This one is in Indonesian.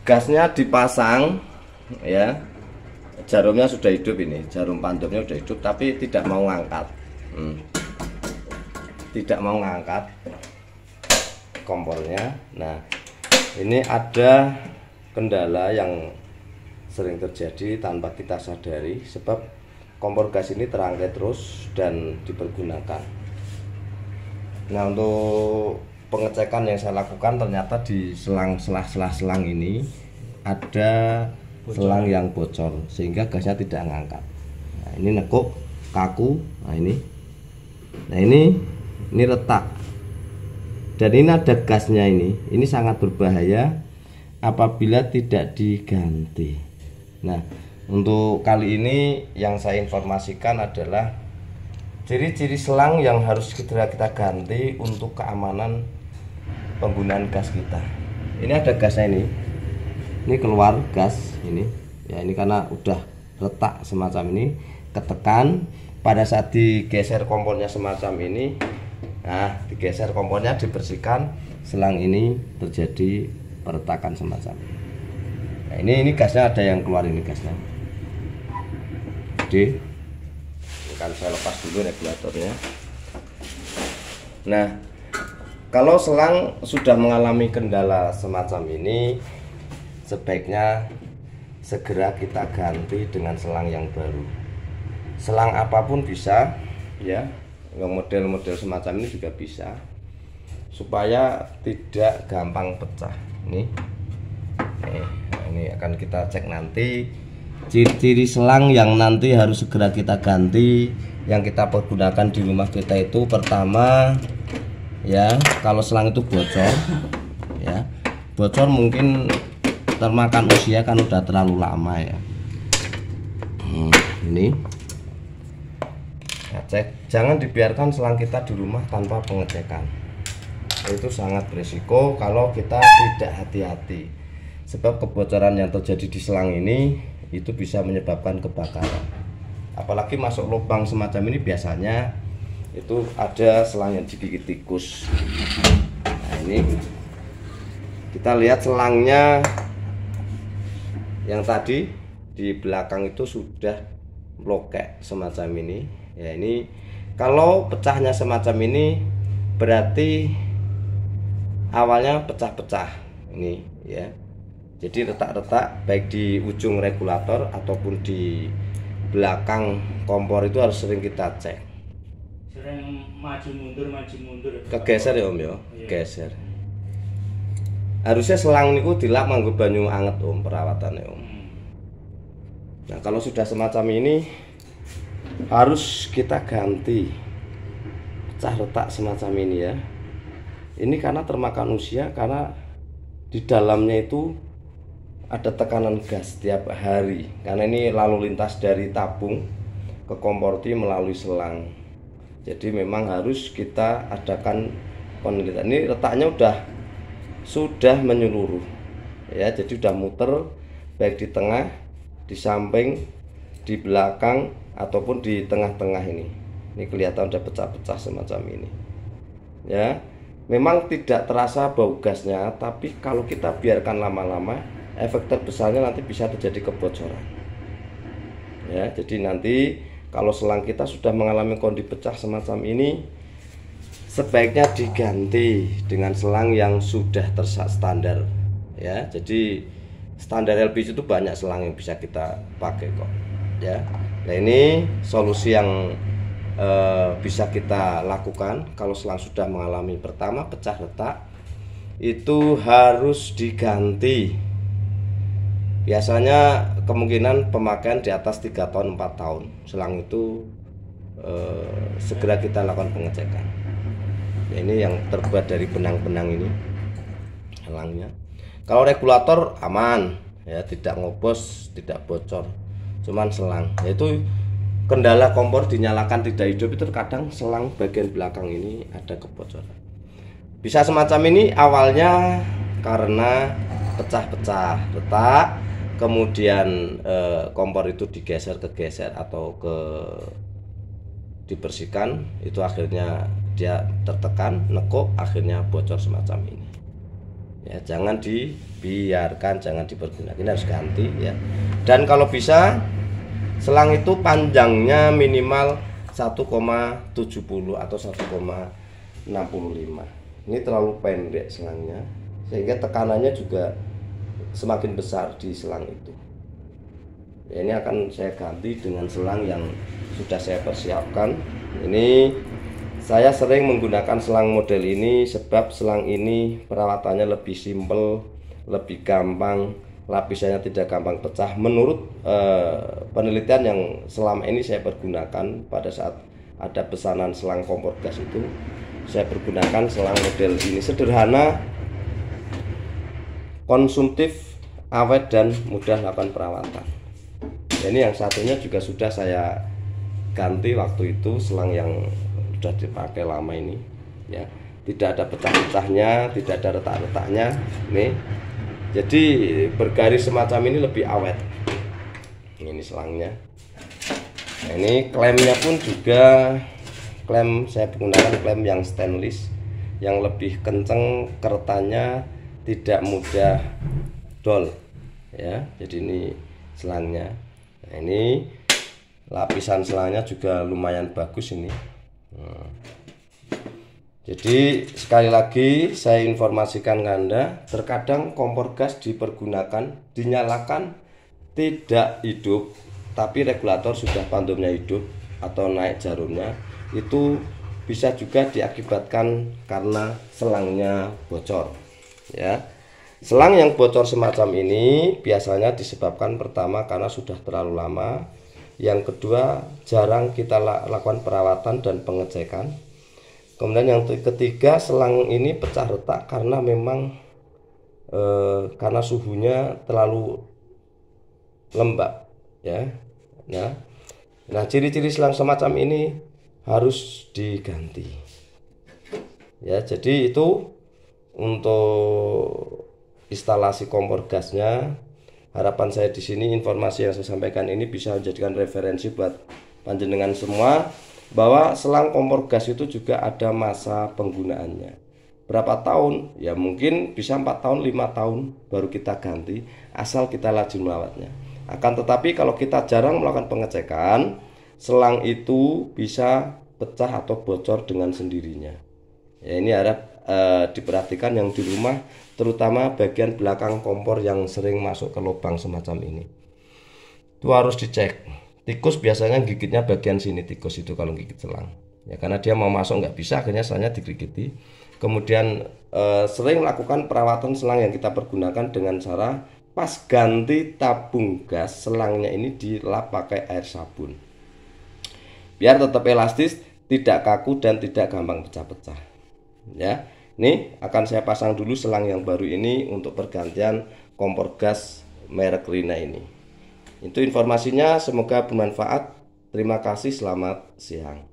gasnya dipasang ya, jarumnya sudah hidup, ini jarum pantupnya sudah hidup tapi tidak mau ngangkat. Tidak mau ngangkat kompornya. Nah, ini ada kendala yang sering terjadi tanpa kita sadari, sebab kompor gas ini terangkai terus dan dipergunakan. Nah, untuk pengecekan yang saya lakukan, ternyata di selang ini ada selang yang bocor sehingga gasnya tidak ngangkat. Nah, ini nekuk kaku. Nah, ini retak, dan ini ada gasnya. Ini sangat berbahaya apabila tidak diganti. Nah, untuk kali ini yang saya informasikan adalah ciri-ciri selang yang harus kita ganti untuk keamanan penggunaan gas kita. Ini ada gasnya, ini keluar gas ini ya, ini karena udah retak semacam ini, ketekan pada saat digeser kompornya semacam ini. Nah, digeser kompornya, dibersihkan, selang ini terjadi peretakan semacam ini. Nah, ini gasnya ada yang keluar, ini gasnya. Jadi, ini kan saya lepas dulu regulatornya. Nah, kalau selang sudah mengalami kendala semacam ini, sebaiknya segera kita ganti dengan selang yang baru. Selang apapun bisa ya, model-model semacam ini juga bisa, supaya tidak gampang pecah. Ini akan kita cek nanti ciri-ciri selang yang nanti harus segera kita ganti, yang kita pergunakan di rumah kita. Itu pertama ya, kalau selang itu bocor ya, bocor mungkin termakan usia, kan udah terlalu lama ya. Ini cek, jangan dibiarkan selang kita di rumah tanpa pengecekan. Itu sangat berisiko kalau kita tidak hati-hati, sebab kebocoran yang terjadi di selang ini itu bisa menyebabkan kebakaran. Apalagi masuk lubang semacam ini, biasanya itu ada selang yang digigit tikus. Nah, ini kita lihat selangnya yang tadi di belakang itu sudah blokek semacam ini ya. Ini kalau pecahnya semacam ini berarti awalnya pecah-pecah ini ya. Jadi retak-retak baik di ujung regulator ataupun di belakang kompor itu harus sering kita cek. Sering maju mundur. Kegeser ya Om ya, geser. Harusnya selang niku dilap nganggo banyu anget Om, perawatannya Om. Nah, kalau sudah semacam ini harus kita ganti, pecah retak semacam ini ya. Ini karena termakan usia, karena di dalamnya itu ada tekanan gas tiap hari, karena ini lalu lintas dari tabung ke kompor melalui selang. Jadi memang harus kita adakan penelitian. Ini retaknya sudah menyeluruh ya, jadi udah muter baik di tengah, di samping, di belakang ataupun di tengah-tengah ini. Ini kelihatan udah pecah-pecah semacam ini ya. Memang tidak terasa bau gasnya, tapi kalau kita biarkan lama-lama, efek terbesarnya nanti bisa terjadi kebocoran ya. Jadi nanti kalau selang kita sudah mengalami kondisi pecah semacam ini, sebaiknya diganti dengan selang yang sudah standar ya. Jadi standar LPG itu banyak selang yang bisa kita pakai kok ya. Nah, ini solusi yang bisa kita lakukan kalau selang sudah mengalami pertama pecah retak, itu harus diganti. Biasanya kemungkinan pemakaian di atas 3 tahun 4 tahun selang itu segera kita lakukan pengecekan ya. Ini yang terbuat dari benang-benang ini selangnya. Kalau regulator aman ya, tidak ngobos, tidak bocor, cuman selang yaitu kendala kompor dinyalakan tidak hidup, itu terkadang selang bagian belakang ini ada kebocoran. Bisa semacam ini awalnya karena pecah-pecah retak, kemudian kompor itu digeser atau dibersihkan, itu akhirnya dia tertekan, nekuk, akhirnya bocor semacam ini Ya, jangan dibiarkan, jangan dipergunakan, ini harus ganti ya. Dan kalau bisa selang itu panjangnya minimal 1,70 atau 1,65. Ini terlalu pendek selangnya, sehingga tekanannya juga semakin besar di selang itu. Ya, ini akan saya ganti dengan selang yang sudah saya persiapkan. Ini saya sering menggunakan selang model ini sebab selang ini perawatannya lebih simpel, lebih gampang, lapisannya tidak gampang pecah. Menurut penelitian yang selama ini saya pergunakan pada saat ada pesanan selang kompor gas itu, saya pergunakan selang model ini, sederhana, konsumtif, awet, dan mudah lakukan perawatan. Ini yang satunya juga sudah saya ganti waktu itu, selang yang sudah dipakai lama ini ya, tidak ada pecah-pecahnya, tidak ada retak-retaknya nih, jadi bergaris semacam ini lebih awet. Ini selangnya. Nah, ini klemnya pun juga klem, saya menggunakan klem yang stainless yang lebih kenceng, keretannya tidak mudah dol ya. Jadi ini selangnya. Nah, ini lapisan selangnya juga lumayan bagus ini. Jadi sekali lagi saya informasikan ke Anda, terkadang kompor gas dinyalakan tidak hidup, tapi regulator sudah pantumnya hidup atau naik jarumnya, itu bisa juga diakibatkan karena selangnya bocor ya. Selang yang bocor semacam ini biasanya disebabkan pertama karena sudah terlalu lama, yang kedua jarang kita lakukan perawatan dan pengecekan. Kemudian yang ketiga, selang ini pecah retak karena memang karena suhunya terlalu lembab ya. Nah, ciri-ciri selang semacam ini harus diganti. Ya, jadi itu untuk instalasi kompor gasnya. Harapan saya di sini informasi yang saya sampaikan ini bisa menjadikan referensi buat panjenengan semua, bahwa selang kompor gas itu juga ada masa penggunaannya. Berapa tahun? Ya mungkin bisa 4 tahun, 5 tahun baru kita ganti, asal kita rajin merawatnya. Akan tetapi kalau kita jarang melakukan pengecekan, selang itu bisa pecah atau bocor dengan sendirinya. Ya, ini harap diperhatikan yang di rumah, terutama bagian belakang kompor yang sering masuk ke lubang semacam ini. Itu harus dicek. Tikus biasanya gigitnya bagian sini, tikus itu kalau gigit selang ya, karena dia mau masuk nggak bisa, akhirnya selangnya digigiti. Kemudian sering melakukan perawatan selang yang kita pergunakan dengan cara pas ganti tabung gas, selangnya ini dilap pakai air sabun biar tetap elastis, tidak kaku, dan tidak gampang pecah-pecah ya. Ini akan saya pasang dulu selang yang baru ini untuk pergantian kompor gas merek Rina ini. Itu informasinya, semoga bermanfaat. Terima kasih, selamat siang.